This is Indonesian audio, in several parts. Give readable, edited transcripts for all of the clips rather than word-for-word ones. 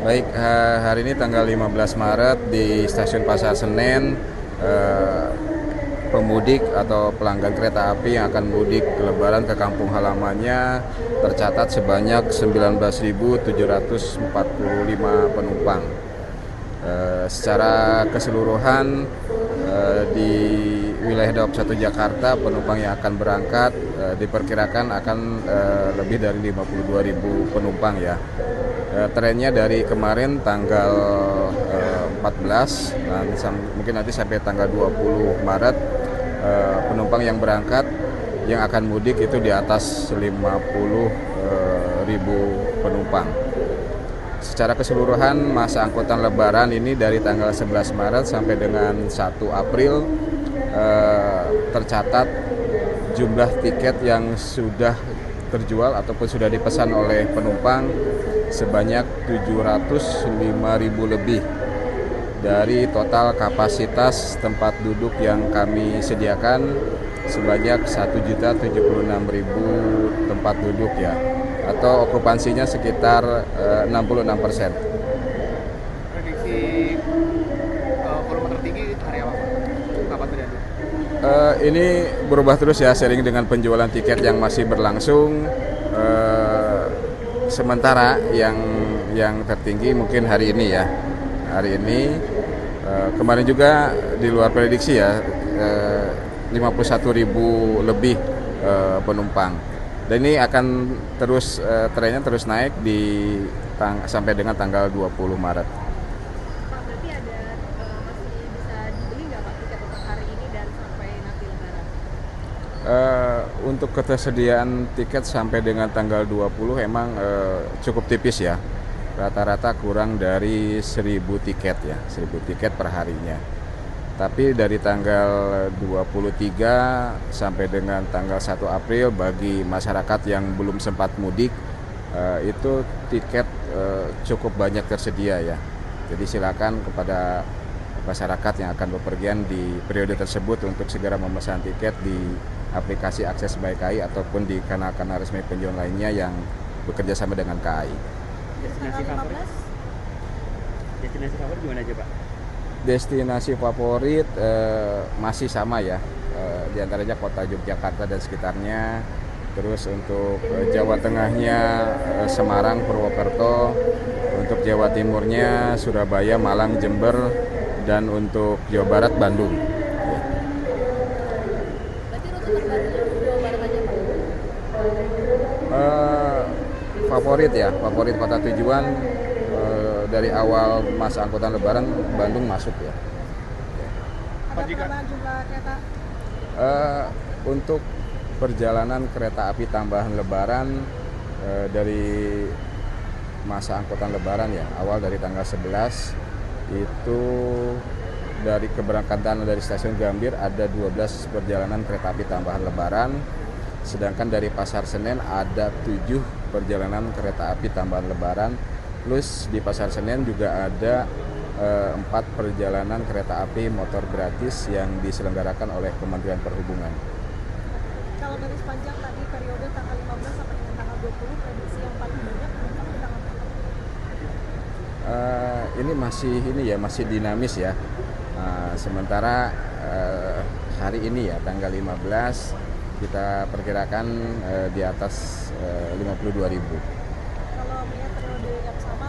Baik, hari ini tanggal 15 Maret di Stasiun Pasar Senen, pemudik atau pelanggan kereta api yang akan mudik ke Lebaran ke kampung halamannya tercatat sebanyak 19.745 penumpang. Secara keseluruhan di wilayah Daob 1 Jakarta, penumpang yang akan berangkat diperkirakan akan lebih dari 52.000 penumpang ya. Trennya dari kemarin tanggal 14 dan mungkin nanti sampai tanggal 20 Maret penumpang yang berangkat yang akan mudik itu di atas 50.000 penumpang. Secara keseluruhan masa angkutan Lebaran ini dari tanggal 11 Maret sampai dengan 1 April tercatat jumlah tiket yang sudah terjual ataupun sudah dipesan oleh penumpang sebanyak 705.000 lebih dari total kapasitas tempat duduk yang kami sediakan sebanyak 1.076.000 tempat duduk ya, atau okupansinya sekitar 66%. Prediksi volume tertinggi hari apa? Kapan terjadi? Ini berubah terus ya seiring dengan penjualan tiket yang masih berlangsung. Sementara yang tertinggi mungkin hari ini ya. Hari ini kemarin juga di luar prediksi ya, 51.000 lebih penumpang. Dan ini akan terus trennya terus naik sampai dengan tanggal 20 Maret. Pak, berarti ada masih bisa dibeli nggak Pak tiket untuk hari ini dan sampai nanti Lebaran? Untuk ketersediaan tiket sampai dengan tanggal 20 emang cukup tipis ya. Rata-rata kurang dari 1.000 tiket ya, 1.000 tiket per harinya. Tapi dari tanggal 23 sampai dengan tanggal 1 April bagi masyarakat yang belum sempat mudik itu tiket cukup banyak tersedia ya. Jadi silakan kepada masyarakat yang akan bepergian di periode tersebut untuk segera memesan tiket di aplikasi Akses by KAI ataupun di kanal-kanal resmi penjual lainnya yang bekerja sama dengan KAI. Destinasi favorit? Destinasi favorit gimana aja Pak? Destinasi favorit masih sama ya, di antaranya kota Yogyakarta dan sekitarnya. Terus untuk Jawa Tengahnya Semarang, Purwokerto. Untuk Jawa Timurnya Surabaya, Malang, Jember. Dan untuk Jawa Barat, Bandung. Berarti rute terbarunya Jawa Barat aja Pak? Favorit ya, favorit kota tujuan dari awal masa angkutan Lebaran Bandung masuk ya. Ada penambahan jumlah kereta? Untuk perjalanan kereta api tambahan Lebaran dari masa angkutan Lebaran ya, awal dari tanggal 11 itu dari keberangkatan dari stasiun Gambir ada 12 perjalanan kereta api tambahan Lebaran, sedangkan dari Pasar Senen ada 7 perjalanan kereta api tambahan Lebaran, plus di Pasar Senen juga ada 4 perjalanan kereta api motor gratis yang diselenggarakan oleh Kementerian Perhubungan. Kalau dari sepanjang tadi periode tanggal 15 sampai dengan tanggal 20, prediksi yang paling banyak penumpang di tanggal berapa? Ini masih dinamis ya. Sementara hari ini ya tanggal 15 kita perkirakan di atas 52.000. Kalau melihat periode yang sama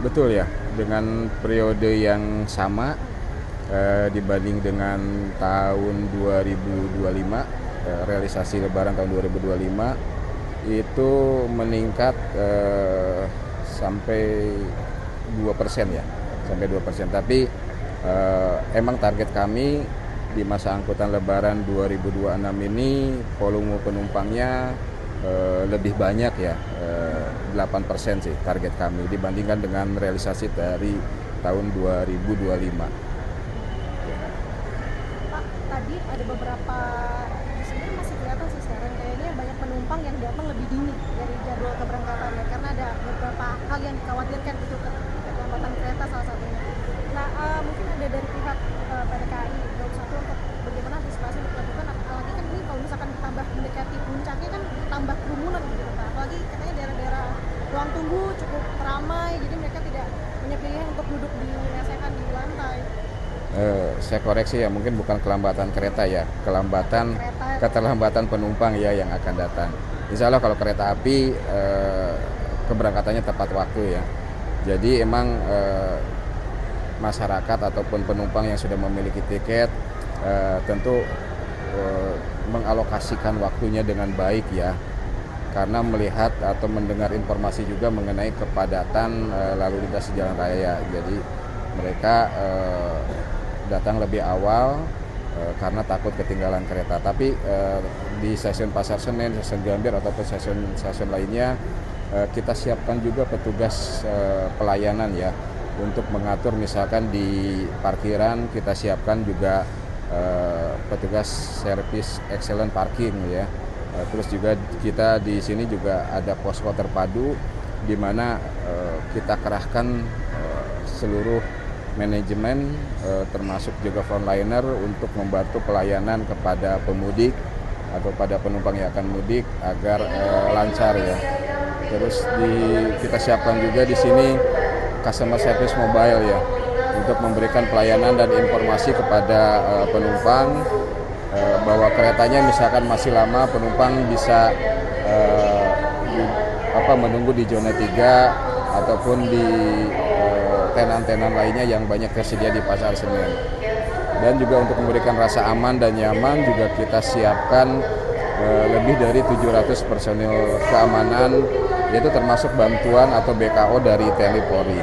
Betul ya, dengan periode yang sama dibanding dengan tahun 2025, realisasi Lebaran tahun 2025 itu meningkat sampai 2% ya, sampai 2%. Tapi emang target kami di masa angkutan Lebaran 2026 ini volume penumpangnya lebih banyak ya, 8% sih target kami dibandingkan dengan realisasi dari tahun 2025. Pak, tadi ada beberapa di sini masih kelihatan sih sekarang kayaknya banyak penumpang yang datang lebih dini dari jadwal keberangkatannya karena ada beberapa hal yang dikhawatirkan gitu keterlambatan kereta salah satunya. Nah, mungkin ada dari pihak PT KAI Daup 1 untuk bagaimana antisipasi untuk melakukan, apalagi kan ini kalau misalkan ditambah mendekati puncaknya kan tambah kerumunan gitu Pak. Apalagi katanya daerah-daerah ruang tunggu cukup ramai, jadi mereka tidak punya pilihan untuk duduk di lesehan di lantai. Saya koreksi ya, mungkin bukan kelambatan kereta ya, keterlambatan penumpang ya yang akan datang. Insya Allah kalau kereta api keberangkatannya tepat waktu ya. Jadi emang masyarakat ataupun penumpang yang sudah memiliki tiket tentu mengalokasikan waktunya dengan baik ya, karena melihat atau mendengar informasi juga mengenai kepadatan lalu lintas di jalan raya. Jadi mereka datang lebih awal karena takut ketinggalan kereta. Tapi di stasiun Pasar Senen, stasiun Gambir ataupun stasiun lainnya kita siapkan juga petugas pelayanan ya untuk mengatur, misalkan di parkiran kita siapkan juga petugas servis excellent parking ya. Terus juga kita di sini juga ada posko terpadu di mana kita kerahkan seluruh manajemen termasuk juga frontliner untuk membantu pelayanan kepada pemudik atau pada penumpang yang akan mudik agar lancar ya. Terus kita siapkan juga di sini customer service mobile ya untuk memberikan pelayanan dan informasi kepada penumpang bahwa keretanya misalkan masih lama, penumpang bisa menunggu di zona 3 ataupun di tenan-tenan lainnya yang banyak tersedia di Pasar Senen. Dan juga untuk memberikan rasa aman dan nyaman juga kita siapkan lebih dari 700 personil keamanan, yaitu termasuk bantuan atau BKO dari TNI Polri.